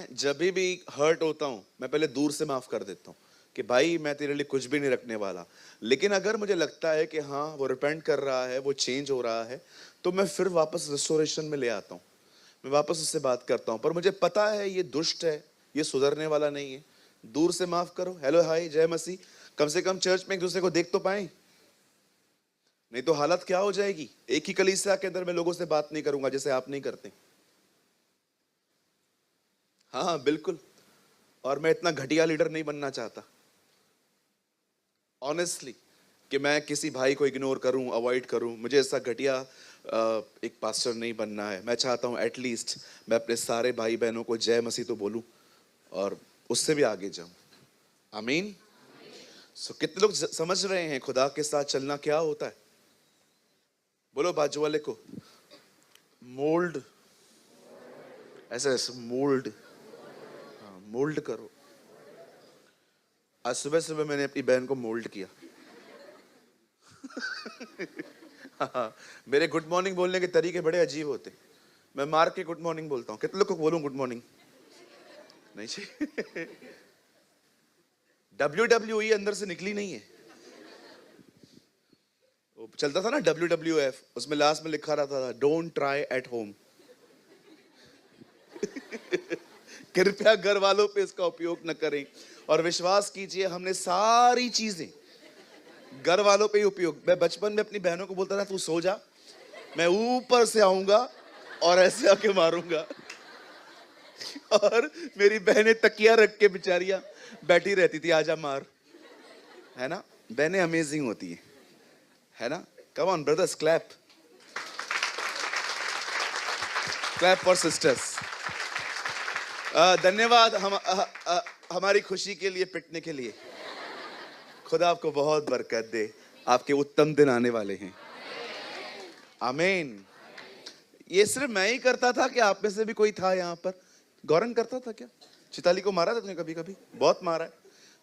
जब भी हर्ट होता हूं, मैं पहले दूर से माफ कर देता हूं कि भाई मैं तेरे लिए कुछ भी नहीं रखने वाला। लेकिन अगर मुझे लगता है कि हाँ वो रिपेंट कर रहा है, वो चेंज हो रहा है, तो मैं फिर वापस रिस्टोरेशन में ले आता हूँ। मैं वापस उससे बात करता हूँ, पर मुझे पता है ये दुष्ट है, ये सुधरने वाला नहीं है। दूर से माफ करो, हेलो हाय जय मसीह, कम से कम चर्च में एक दूसरे को देख तो पाए। नहीं तो हालत क्या हो जाएगी, एक ही कलीसिया के अंदर मैं लोगों से बात नहीं करूंगा जैसे आप नहीं करते। हाँ हाँ बिल्कुल। और मैं इतना घटिया लीडर नहीं बनना चाहता ऑनेस्टली, कि मैं किसी भाई को इग्नोर करूं, अवॉइड करूं। मुझे ऐसा घटिया एक पास्टर नहीं बनना है। मैं चाहता हूं एटलीस्ट मैं अपने सारे भाई बहनों को जय मसीह तो बोलूं और उससे भी आगे जाऊं। आमीन। सो कितने लोग समझ रहे हैं खुदा के साथ चलना क्या होता है? बोलो बाजू वाले को, मोल्ड, ऐसे ऐसे मोल्ड, हाँ मोल्ड करो। आज सुबह सुबह मैंने अपनी बहन को मोल्ड किया। हाँ, मेरे गुड मॉर्निंग बोलने के तरीके बड़े अजीब होते। मैं मार के गुड मॉर्निंग बोलता हूँ। कितने लोग को बोलूं गुड मॉर्निंग? नहीं चाहिए। WWE अंदर से निकली नहीं है। वो चलता था ना WWF, उसमें लास्ट में लिखा रहता था डोंट ट्राई एट होम। कृपया घर वालों पे इसका उपयोग न करें। और विश्वास कीजिए हमने सारी चीजें घर वालों पे ही उपयोग। मैं बचपन में अपनी बहनों को बोलता था तू सो जा, मैं ऊपर से आऊंगा और ऐसे आके मारूंगा। और मेरी बहनें तकिया रख के बेचारियां बैठी रहती थी, आजा मार। है ना, बहनें अमेजिंग होती है ना? Come on brothers, clap clap for sisters. धन्यवाद हमारी खुशी के लिए, पिटने के लिए। खुदा आपको बहुत बरकत दे, आपके उत्तम दिन आने वाले हैं। आमीन। ये सिर्फ मैं ही करता था कि आप में से भी कोई था यहाँ पर? गौरंग करता था क्या? चिताली को मारा था तुमने कभी? कभी बहुत मारा है।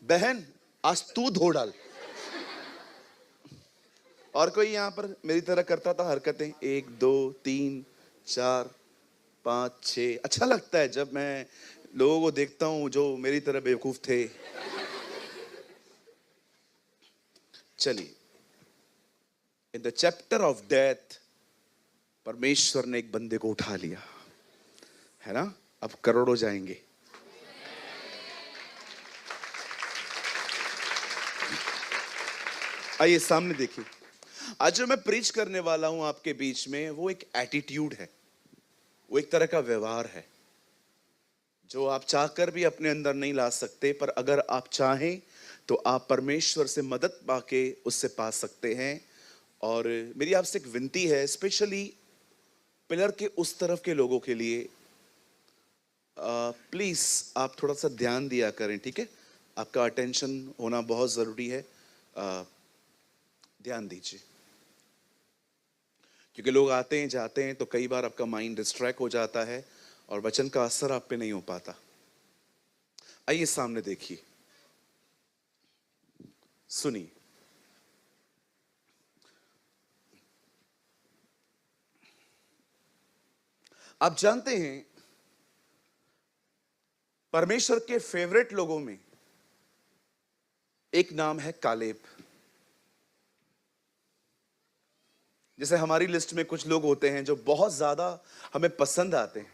बहन आज तू धो डाल। और कोई यहाँ पर मेरी तरह करता था हरकतें? 1 2 3 4 5 6। अच्छा लगता है जब मैं लोगों को देखता हूं जो मेरी तरह बेवकूफ थे। चलिए, in the chapter of death परमेश्वर ने एक बंदे को उठा लिया, है ना? अब करोड़ों जाएंगे। आइए सामने देखिए। आज जो मैं प्रीच करने वाला हूं आपके बीच में, वो एक एटीट्यूड है, वो एक तरह का व्यवहार है जो आप चाहकर भी अपने अंदर नहीं ला सकते, पर अगर आप चाहें तो आप परमेश्वर से मदद पाके उससे पा सकते हैं। और मेरी आपसे एक विनती है, स्पेशली पिलर के उस तरफ के लोगों के लिए, प्लीज आप थोड़ा सा ध्यान दिया करें, ठीक है? आपका अटेंशन होना बहुत जरूरी है। ध्यान दीजिए, क्योंकि लोग आते हैं जाते हैं तो कई बार आपका माइंड डिस्ट्रैक्ट हो जाता है और वचन का असर आप पे नहीं हो पाता। आइए सामने देखिए, सुनिए। आप जानते हैं परमेश्वर के फेवरेट लोगों में एक नाम है कालेब। जैसे हमारी लिस्ट में कुछ लोग होते हैं जो बहुत ज्यादा हमें पसंद आते हैं,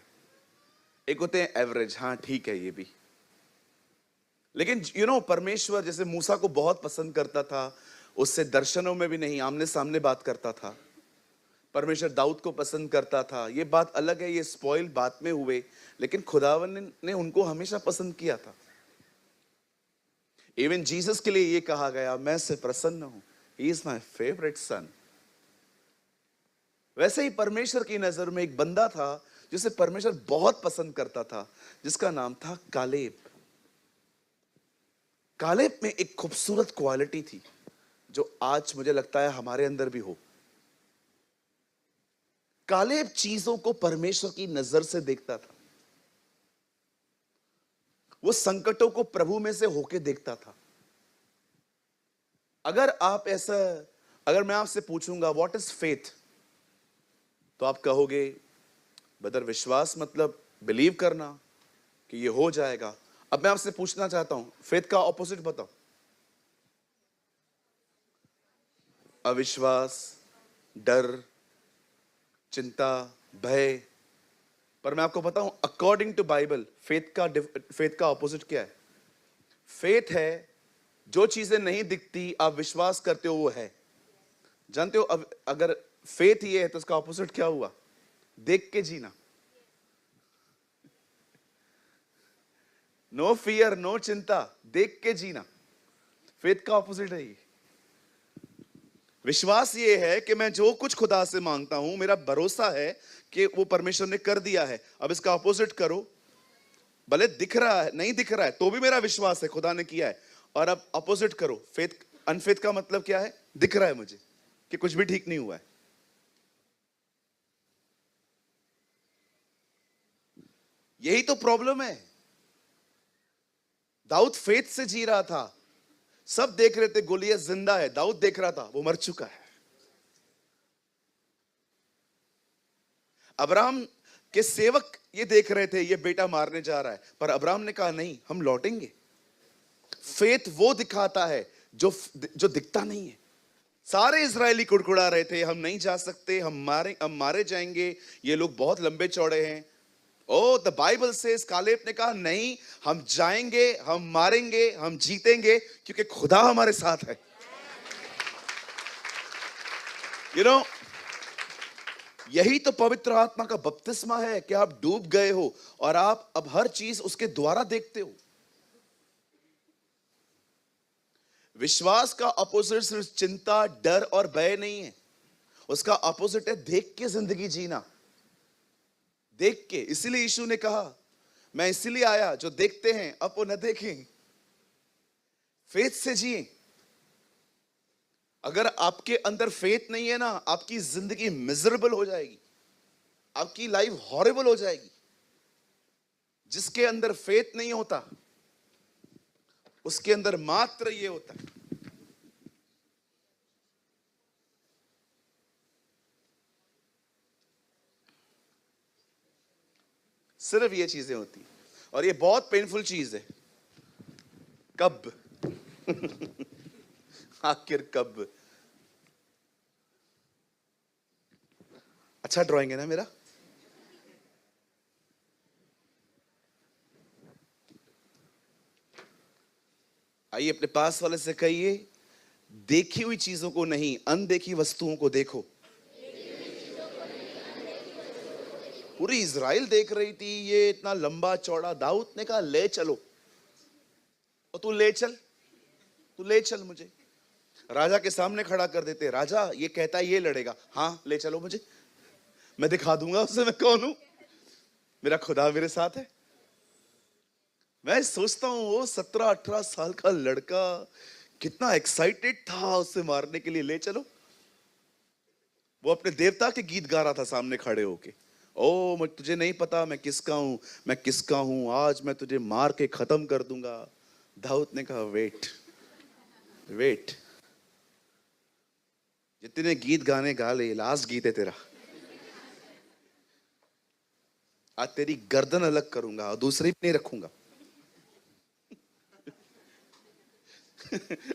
एक होते हैं एवरेज, हाँ ठीक है ये भी। लेकिन परमेश्वर जैसे मूसा को बहुत पसंद करता था, उससे दर्शनों में भी नहीं, आमने सामने बात करता था। परमेश्वर दाऊद को पसंद करता था, ये बात अलग है, ये स्पॉइल बाद में हुए, लेकिन खुदावन ने उनको हमेशा पसंद किया था। इवन जीसस के लिए ये कहा गया, मैं से प्रसन्न हूं, ही इज माय फेवरेट सन। वैसे ही परमेश्वर की नजर में एक बंदा था जिसे परमेश्वर बहुत पसंद करता था, जिसका नाम था कालेब। कालेब में एक खूबसूरत क्वालिटी थी जो आज मुझे लगता है हमारे अंदर भी हो। कालेब चीजों को परमेश्वर की नजर से देखता था, वो संकटों को प्रभु में से होके देखता था। अगर मैं आपसे पूछूंगा व्हाट इज फेथ, तो आप कहोगे ब्रदर विश्वास मतलब बिलीव करना कि ये हो जाएगा। अब मैं आपसे पूछना चाहता हूं, फेथ का ऑपोजिट बताओ। अविश्वास, डर, चिंता, भय। पर मैं आपको बताऊं, अकॉर्डिंग टू बाइबल फेथ का ऑपोजिट क्या है? फेथ है जो चीजें नहीं दिखती आप विश्वास करते हो वो है। जानते हो, अब अगर फेथ ये है तो उसका ऑपोजिट क्या हुआ? देख के जीना। नो फियर, नो चिंता, देख के जीना। फेथ का ऑपोजिट है ये। विश्वास ये है कि मैं जो कुछ खुदा से मांगता हूं, मेरा भरोसा है कि वो परमेश्वर ने कर दिया है। अब इसका ऑपोजिट करो, भले दिख रहा है नहीं दिख रहा है तो भी मेरा विश्वास है खुदा ने किया है। और अब ऑपोजिट करो, फेथ अनफेथ का मतलब क्या है? दिख रहा है मुझे कि कुछ भी ठीक नहीं हुआ है। यही तो प्रॉब्लम है। दाऊद फेथ से जी रहा था, सब देख रहे थे गोलियत जिंदा है, दाऊद देख रहा था वो मर चुका है। अब्राहम के सेवक ये देख रहे थे ये बेटा मारने जा रहा है, पर अब्राहम ने कहा नहीं, हम लौटेंगे। फेथ वो दिखाता है जो जो दिखता नहीं है। सारे इजरायली कुड़कुड़ा रहे थे, हम नहीं जा सकते, हम मारे जाएंगे, ये लोग बहुत लंबे चौड़े हैं। ओ द बाइबल सेज, कालेब ने कहा नहीं, हम जाएंगे, हम मारेंगे, हम जीतेंगे, क्योंकि खुदा हमारे साथ है। यू नो, यही तो पवित्र आत्मा का बपतिस्मा है कि आप डूब गए हो और आप अब हर चीज उसके द्वारा देखते हो। विश्वास का अपोजिट सिर्फ चिंता, डर और भय नहीं है, उसका अपोजिट है देख के जिंदगी जीना। देख के, इसीलिए यीशु ने कहा मैं इसीलिए आया जो देखते हैं अब वो न देखें। फेथ से जिए। अगर आपके अंदर फेथ नहीं है ना, आपकी जिंदगी मिजरेबल हो जाएगी, आपकी लाइफ हॉरिबल हो जाएगी। जिसके अंदर फेथ नहीं होता उसके अंदर मात्र ये होता है। सिर्फ ये चीजें होती हैं और ये बहुत पेनफुल चीज है। कब आखिर कब? अच्छा ड्राइंग है ना मेरा? आइए अपने पास वाले से कहिए, देखी हुई चीजों को नहीं, अनदेखी वस्तुओं को देखो। पूरी इज़राइल देख रही थी ये इतना लंबा चौड़ा, दाऊद ने कहा ले चलो, और तू ले चल, तू ले चल मुझे। राजा के सामने खड़ा कर देते, राजा ये कहता है ये लड़ेगा, हाँ ले चलो मुझे, मैं दिखा दूंगा उसे मैं कौन हूं, मेरा खुदा मेरे साथ है। मैं सोचता हूं वो 17-18 साल का लड़का कितना एक्साइटेड था उसे मारने के लिए, ले चलो। वो अपने देवता के गीत गा रहा था सामने खड़े होके, ओ मैं तुझे नहीं पता मैं किसका हूं, मैं किसका हूं, आज मैं तुझे मार के खत्म कर दूंगा। दाऊद ने कहा वेट वेट, जितने गीत गाने गा ले, लास्ट गीत है तेरा, आज तेरी गर्दन अलग करूंगा और दूसरी भी नहीं रखूंगा।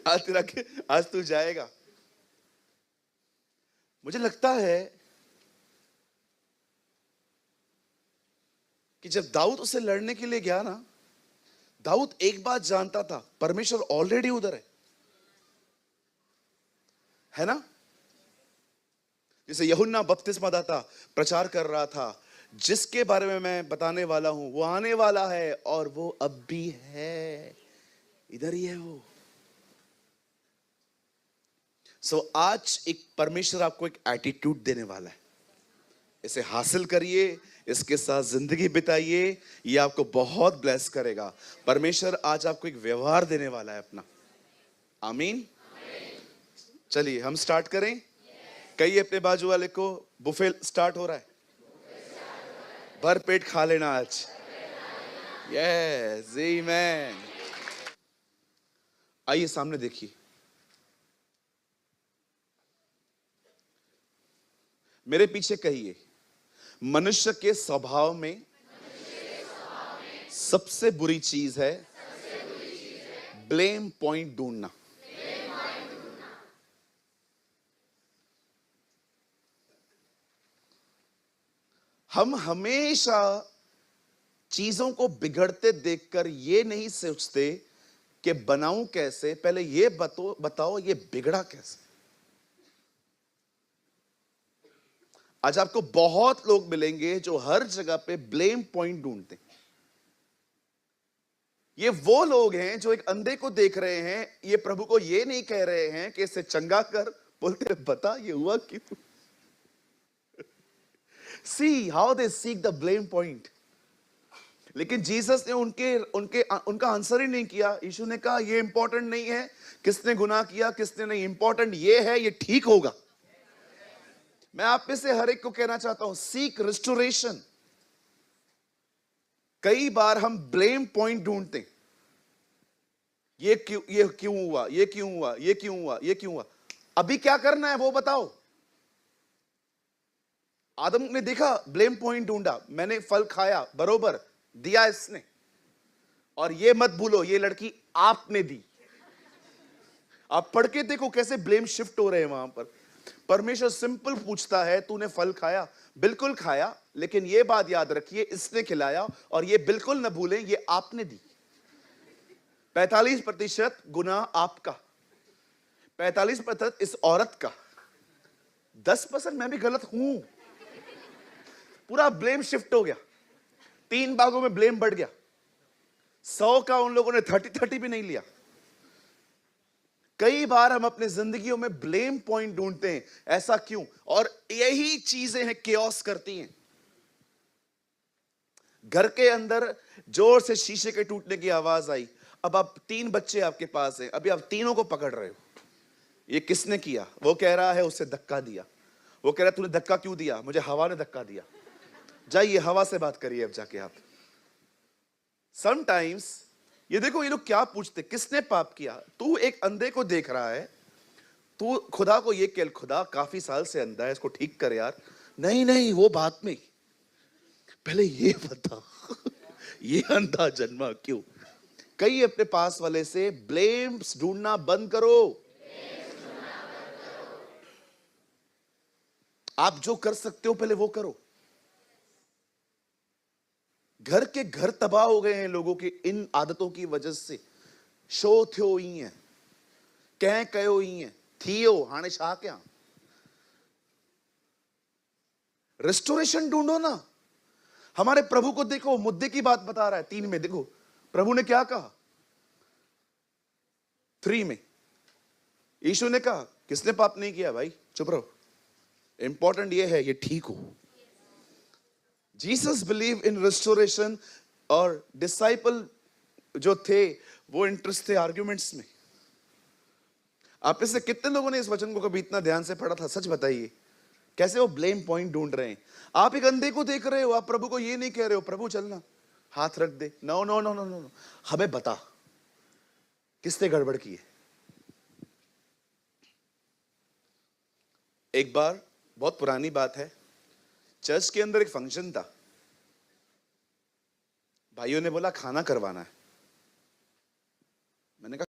आज तू जाएगा। मुझे लगता है कि जब दाऊद उसे लड़ने के लिए गया ना, दाऊद एक बात जानता था, परमेश्वर ऑलरेडी उधर है ना? जैसे यूहन्ना बपतिस्मादाता प्रचार कर रहा था, जिसके बारे में मैं बताने वाला हूं वो आने वाला है और वो अब भी है, इधर ही है वो। आज एक परमेश्वर आपको एक एटीट्यूड देने वाला है, इसे हासिल करिए, इसके साथ जिंदगी बिताइए, ये आपको बहुत ब्लेस करेगा। परमेश्वर आज आपको एक व्यवहार देने वाला है अपना। आमीन। चलिए हम स्टार्ट करें। कहिए अपने बाजू वाले को, बुफे स्टार्ट हो रहा है, भर पेट खा लेना आज। यस आमीन। आइए सामने देखिए, मेरे पीछे कहिए, मनुष्य के स्वभाव में सबसे बुरी चीज है ब्लेम पॉइंट ढूंढना। हम हमेशा चीजों को बिगड़ते देखकर ये नहीं सोचते कि बनाऊं कैसे, पहले ये बताओ ये बिगड़ा कैसे। आज आपको बहुत लोग मिलेंगे जो हर जगह पे ब्लेम पॉइंट ढूंढते हैं। ये वो लोग हैं जो एक अंधे को देख रहे हैं, ये प्रभु को ये नहीं कह रहे हैं कि इसे चंगा कर, बोलते बता ये हुआ क्यों। See how they seek the blame point. लेकिन जीसस ने उनका आंसर ही नहीं किया। यीशु ने कहा ये इंपॉर्टेंट नहीं है किसने गुनाह किया किसने नहीं, इंपॉर्टेंट ये है ये ठीक होगा। मैं आप में से हर एक को कहना चाहता हूं, सीक रिस्टोरेशन। कई बार हम ब्लेम पॉइंट ढूंढते हैं, ये क्यों हुआ, ये क्यों हुआ, ये क्यों हुआ, ये क्यों हुआ। अभी क्या करना है वो बताओ। आदम ने देखा, ब्लेम पॉइंट ढूंढा, मैंने फल खाया, बरोबर दिया इसने, और ये मत भूलो ये लड़की आपने दी। आप पढ़ के देखो कैसे ब्लेम शिफ्ट हो रहे हैं वहां पर। परमेश्वर सिंपल पूछता है तूने फल खाया, बिल्कुल खाया, लेकिन ये बात याद रखिए इसने खिलाया, और ये बिल्कुल न भूलें ये आपने दी। 45% गुनाह आपका, 45% इस औरत का, 10% मैं भी गलत हूं। पूरा ब्लेम शिफ्ट हो गया, 3 भागों में ब्लेम बढ़ गया। 100 का उन लोगों ने 30-30 भी नहीं लिया। कई बार हम अपने जिंदगियों में ब्लेम पॉइंट ढूंढते हैं, ऐसा क्यों, और यही चीजें हैं केओस करती हैं। घर के अंदर जोर से शीशे के टूटने की आवाज आई, अब आप 3 बच्चे आपके पास हैं, अभी आप तीनों को पकड़ रहे हो, ये किसने किया। वो कह रहा है उसे धक्का दिया, वो कह रहा है तूने धक्का क्यों दिया, मुझे हवा ने धक्का दिया। जाइए हवा से बात करिए अब जाके आप। समटाइम्स ये देखो ये लोग क्या पूछते, किसने पाप किया। तू एक अंधे को देख रहा है, तू खुदा को ये कह, खुदा काफी साल से अंधा है इसको ठीक कर यार। नहीं नहीं वो बात में, पहले ये बता ये अंधा जन्मा क्यों। कई अपने पास वाले से ब्लेम्स ढूंढना बंद करो। आप जो कर सकते हो पहले वो करो। घर के घर तबाह हो गए हैं लोगों की इन आदतों की वजह से। शो थियो ही है, कह कयो ही है, थियो हाने छा क्या। रेस्टोरेशन ढूंढो ना। हमारे प्रभु को देखो, मुद्दे की बात बता रहा है 3 में, देखो प्रभु ने क्या कहा। 3 में यीशु ने कहा किसने पाप नहीं किया, भाई चुप रहो, इंपॉर्टेंट ये है ये ठीक हो। जीसस बिलीव इन रेस्टोरेशन, और डिसाइपल जो थे वो इंटरेस्ट थे आर्ग्यूमेंट्स में। आप में से कितने लोगों ने इस वचन को कभी इतना ध्यान से पढ़ा था, सच बताइए। कैसे वो ब्लेम पॉइंट ढूंढ रहे हैं। आप एक अंधे को देख रहे हो, आप प्रभु को ये नहीं कह रहे हो प्रभु चलना हाथ रख दे, no no no no no, हमें बता किसने गड़बड़ की है। एक बार, बहुत पुरानी बात है, चर्च के अंदर एक फंक्शन था, भाइयों ने बोला खाना करवाना है। मैंने कहा